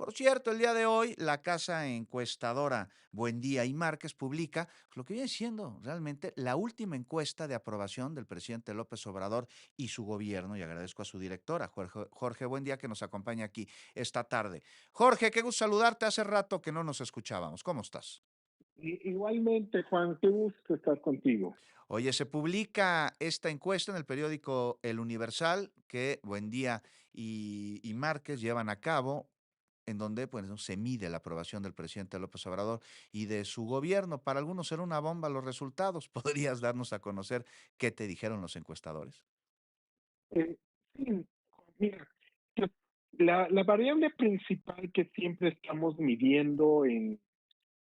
Por cierto, el día de hoy, la casa encuestadora Buendía y Márquez publica lo que viene siendo realmente la última encuesta de aprobación del presidente López Obrador y su gobierno, y agradezco a su directora, Jorge Buendía, que nos acompaña aquí esta tarde. Jorge, qué gusto saludarte, hace rato que no nos escuchábamos. ¿Cómo estás? Igualmente, Juan, qué gusto estar contigo. Oye, se publica esta encuesta en el periódico El Universal que Buendía y Márquez llevan a cabo, en donde pues, ¿no?, se mide la aprobación del presidente López Obrador y de su gobierno. Para algunos será una bomba los resultados. ¿Podrías darnos a conocer qué te dijeron los encuestadores? Eh, sí, mira, pues, la variable principal que siempre estamos midiendo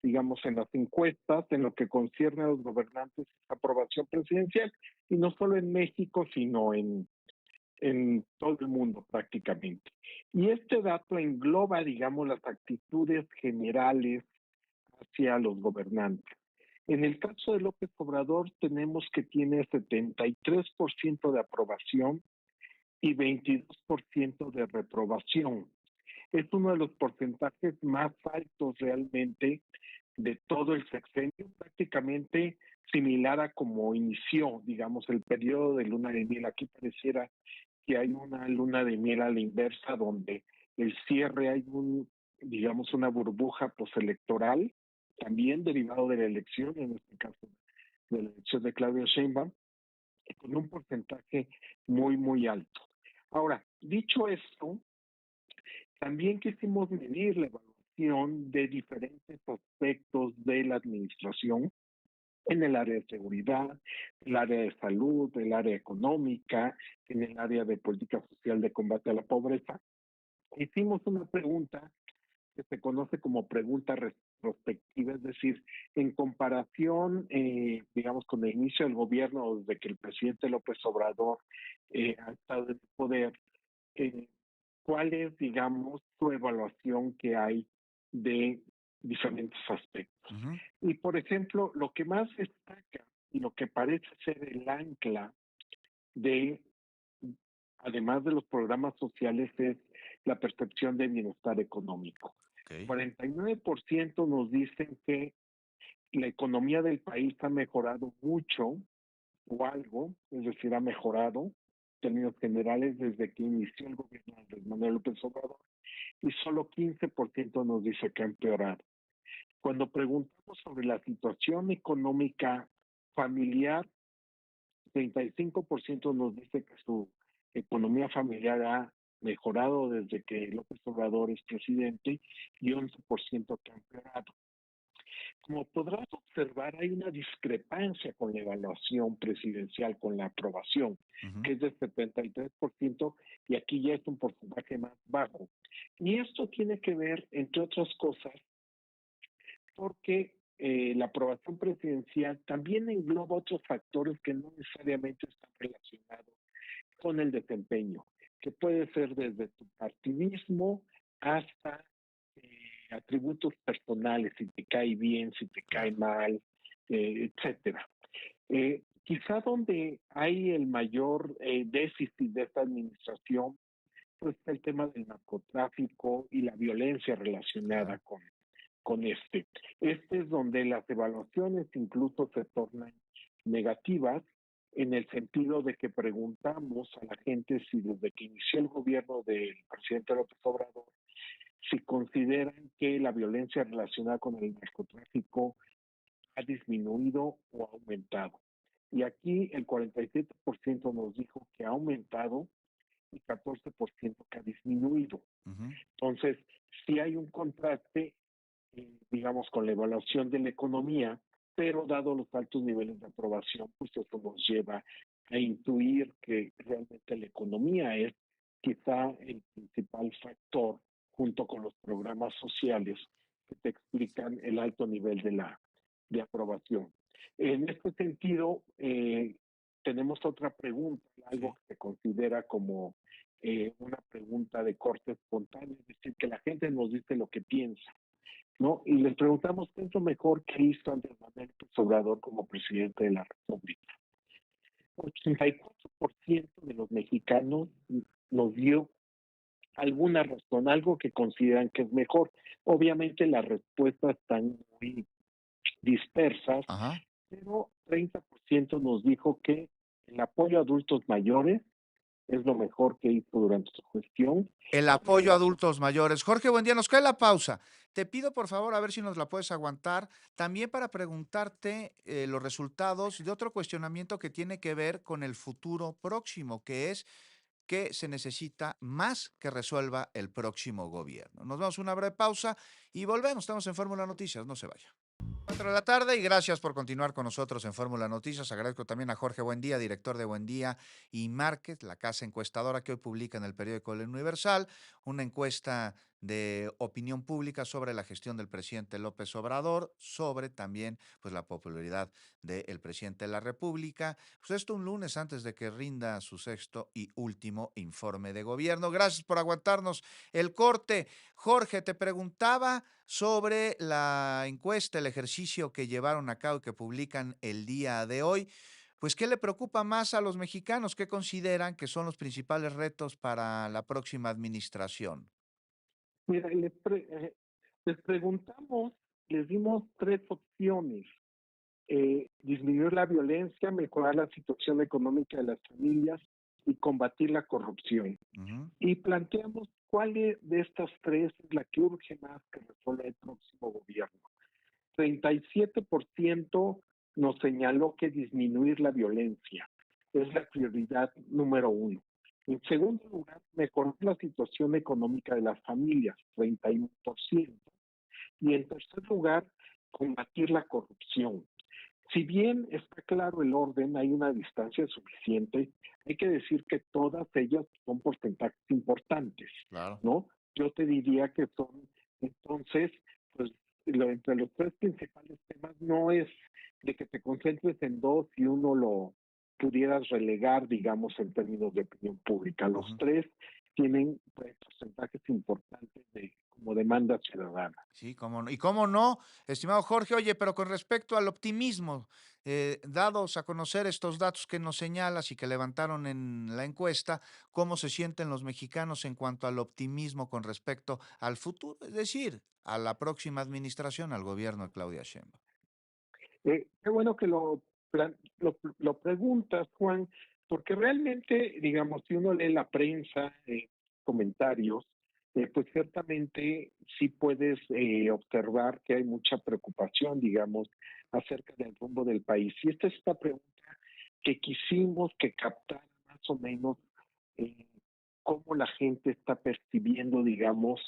digamos, en las encuestas, en lo que concierne a los gobernantes, es la aprobación presidencial, y no solo en México, sino en todo el mundo prácticamente. Y este dato engloba, digamos, las actitudes generales hacia los gobernantes. En el caso de López Obrador tenemos que tiene 73% de aprobación y 22% de reprobación. Es uno de los porcentajes más altos realmente de todo el sexenio, prácticamente similar a como inició, digamos, el periodo de luna de miel. Aquí pareciera que hay una luna de miel a la inversa, donde el cierre hay digamos, una burbuja postelectoral, también derivado de la elección, en este caso de la elección de Claudia Sheinbaum, con un porcentaje muy, muy alto. Ahora, dicho esto, también quisimos medir la evaluación de diferentes aspectos de la administración en el área de seguridad, el área de salud, el área económica, en el área de política social de combate a la pobreza. Hicimos una pregunta que se conoce como pregunta retrospectiva, es decir, en comparación, digamos, con el inicio del gobierno, desde que el presidente López Obrador ha estado en el poder, eh, ¿cuál es, digamos, su evaluación que hay de diferentes aspectos? Ujú. Y, por ejemplo, lo que más destaca y lo que parece ser el ancla de, además de los programas sociales, es la percepción de bienestar económico. Ok. 49% nos dicen que la economía del país ha mejorado mucho o algo, es decir, ha mejorado en términos generales desde que inició el gobierno de Andrés Manuel López Obrador, y solo 15% nos dice que ha empeorado. Cuando preguntamos sobre la situación económica familiar, 35% nos dice que su economía familiar ha mejorado desde que López Obrador es presidente, y 11% que ha empeorado. Como podrás observar, hay una discrepancia con la evaluación presidencial, con la aprobación, Ujú. que es del 73%, y aquí ya es un porcentaje más bajo. Y esto tiene que ver, entre otras cosas, porque la aprobación presidencial también engloba otros factores que no necesariamente están relacionados con el desempeño, que puede ser desde tu partidismo hasta atributos personales, si te cae bien, si te cae Claro. mal, etcétera. Quizá donde hay el mayor déficit de esta administración, pues el tema del narcotráfico y la violencia relacionada Claro. con este. Este es donde las evaluaciones incluso se tornan negativas, en el sentido de que preguntamos a la gente si desde que inició el gobierno del presidente López Obrador, si consideran que la violencia relacionada con el narcotráfico ha disminuido o ha aumentado. Y aquí el 47% nos dijo que ha aumentado y 14% que ha disminuido. Ujú. Entonces, sí hay un contraste, digamos, con la evaluación de la economía, pero dado los altos niveles de aprobación, pues eso nos lleva a intuir que realmente la economía es quizá el principal factor, junto con los programas sociales, que te explican el alto nivel de aprobación. En este sentido, tenemos otra pregunta, algo Sí. que se considera como una pregunta de corte espontáneo, es decir, que la gente nos dice lo que piensa, ¿no? Y les preguntamos qué es lo mejor que hizo Andrés Manuel López Obrador como presidente de la República. 84% de los mexicanos nos dio alguna razón, algo que consideran que es mejor. Obviamente las respuestas están muy dispersas, Ajá. pero 30% nos dijo que el apoyo a adultos mayores es lo mejor que hizo durante su gestión. El Y apoyo a la adultos mayores. Jorge, buen día. Nos cae la pausa. Te pido, por favor, a ver si nos la puedes aguantar, también para preguntarte los resultados de otro cuestionamiento que tiene que ver con el futuro próximo, que es que se necesita más que resuelva el próximo gobierno. Nos vamos a una breve pausa y volvemos. Estamos en Fórmula Noticias. No se vaya. 4 de la tarde y gracias por continuar con nosotros en Fórmula Noticias. Agradezco también a Jorge Buendía, director de Buendía y Márquez, la casa encuestadora que hoy publica en el periódico El Universal una encuesta de opinión pública sobre la gestión del presidente López Obrador, sobre también pues la popularidad del presidente de la República. Pues esto un lunes antes de que rinda su sexto y último informe de gobierno. Gracias por aguantarnos el corte. Jorge, te preguntaba sobre la encuesta, el ejercicio que llevaron a cabo y que publican el día de hoy. Pues, ¿qué le preocupa más a los mexicanos? ¿Qué consideran que son los principales retos para la próxima administración? Mira, les preguntamos, les dimos tres opciones: disminuir la violencia, mejorar la situación económica de las familias y combatir la corrupción. Ujú. Y planteamos cuál de estas tres es la que urge más que resuelva el próximo gobierno. 37% nos señaló que disminuir la violencia es la prioridad número uno. En segundo lugar, mejorar la situación económica de las familias, 31%. Y en tercer lugar, combatir la corrupción. Si bien está claro el orden, hay una distancia suficiente, hay que decir que todas ellas son porcentajes importantes, Claro. ¿no? Yo te diría que son, entonces, pues, entre los tres principales temas no es de que te concentres en dos y uno lo pudieras relegar, digamos, en términos de opinión pública. Los Ujú. tres tienen, pues, porcentajes importantes como demanda ciudadana. Sí, cómo no. Y cómo no, estimado Jorge, oye, pero con respecto al optimismo, dados a conocer estos datos que nos señalas y que levantaron en la encuesta, ¿cómo se sienten los mexicanos en cuanto al optimismo con respecto al futuro? Es decir, a la próxima administración, al gobierno de Claudia Sheinbaum. Qué bueno que lo preguntas, Juan, porque realmente, digamos, si uno lee la prensa, comentarios, pues ciertamente sí puedes observar que hay mucha preocupación, digamos, acerca del rumbo del país. Y esta es esta pregunta que quisimos que captara más o menos eh, cómo la gente está percibiendo, digamos,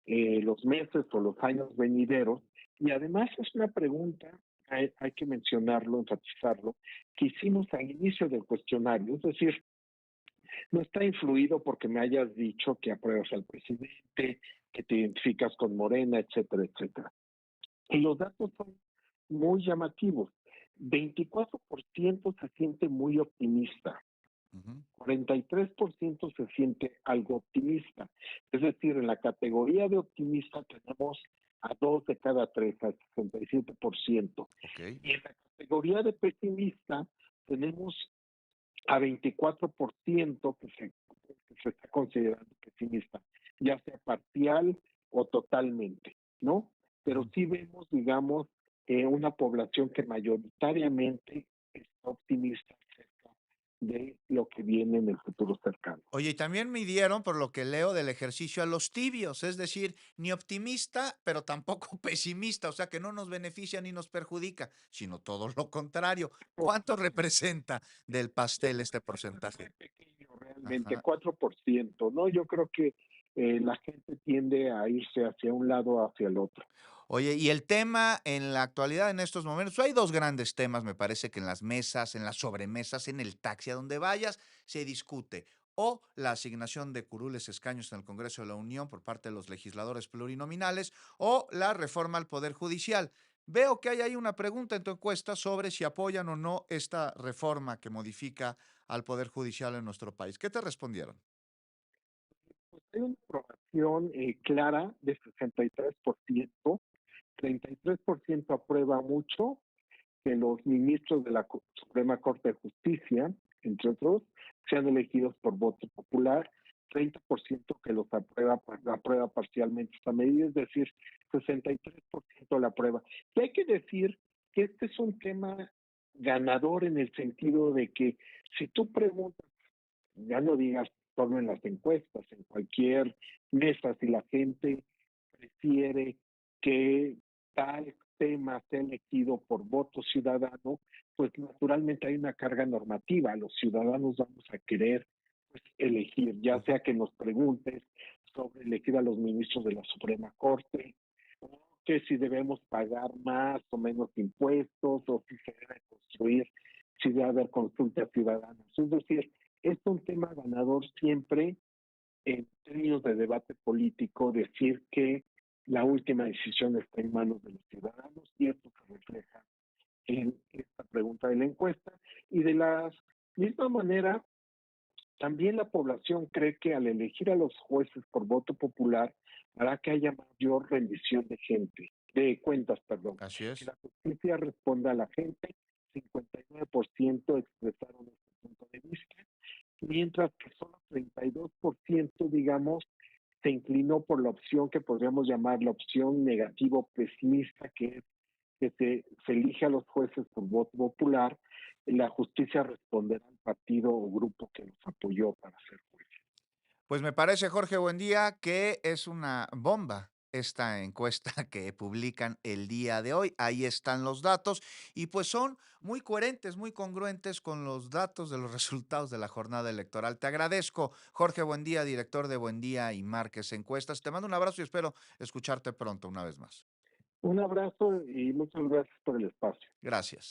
los meses o los años venideros. Y además es una pregunta, hay que mencionarlo, enfatizarlo, que hicimos al inicio del cuestionario, es decir, no está influido porque me hayas dicho que apruebas al presidente, que te identificas con Morena, etcétera, etcétera. Y los datos son muy llamativos. 24% se siente muy optimista, Ujú. 43% se siente algo optimista. Es decir, en la categoría de optimista tenemos a dos de cada tres, al 67%. Ok. Y en la categoría de pesimista tenemos a 24% que se está considerando pesimista, ya sea parcial o totalmente, ¿no? Pero Ujú. sí vemos, digamos, una población que mayoritariamente está optimista acerca de lo que viene en el futuro cercano. Oye, y también midieron, por lo que leo del ejercicio, a los tibios, es decir, ni optimista, pero tampoco pesimista, o sea que no nos beneficia ni nos perjudica, sino todo lo contrario. ¿Cuánto representa del pastel este Es muy porcentaje? pequeño realmente, Ajá. 4%, ¿no? Yo creo que la gente tiende a irse hacia un lado o hacia el otro. Oye, y el tema en la actualidad, en estos momentos, hay dos grandes temas, me parece que en las mesas, en las sobremesas, en el taxi, a donde vayas, se discute. O la asignación de curules escaños en el Congreso de la Unión por parte de los legisladores plurinominales, o la reforma al Poder Judicial. Veo que hay ahí una pregunta en tu encuesta sobre si apoyan o no esta reforma que modifica al Poder Judicial en nuestro país. ¿Qué te respondieron? Pues hay una aprobación clara de 63%, 33% aprueba mucho que los ministros de la Suprema Corte de Justicia, entre otros, sean elegidos por voto popular, 30% que los aprueba parcialmente esta medida, es decir, 63% la aprueba. Y hay que decir que este es un tema ganador en el sentido de que si tú preguntas, ya no digas solo en las encuestas, en cualquier mesa, si la gente prefiere que tal tema sea elegido por voto ciudadano, pues naturalmente hay una carga normativa. Los ciudadanos vamos a querer pues, elegir, ya Ujú. sea que nos preguntes sobre elegir a los ministros de la Suprema Corte, o que si debemos pagar más o menos impuestos, o si se debe construir, si debe haber consultas ciudadanas. Es decir, es un tema ganador siempre en términos de debate político, decir que la última decisión está en manos de los ciudadanos y esto se refleja en esta pregunta de la encuesta. Y de la misma manera, también la población cree que al elegir a los jueces por voto popular hará que haya mayor rendición de gente, de cuentas, perdón. Así Que es. la justicia responda a la gente, 59% expresaron este punto de vista, mientras que solo 32%, digamos, se inclinó por la opción que podríamos llamar la opción negativo pesimista, que es que se elige a los jueces por voto popular, la justicia responderá al partido o grupo que los apoyó para ser jueces. Pues me parece, Jorge Buendía, que es una bomba esta encuesta que publican el día de hoy. Ahí están los datos y pues son muy coherentes, muy congruentes con los datos de los resultados de la jornada electoral. Te agradezco, Jorge Buendía, director de Buendía y Márquez Encuestas. Te mando un abrazo y espero escucharte pronto una vez más. Un abrazo y muchas gracias por el espacio. Gracias.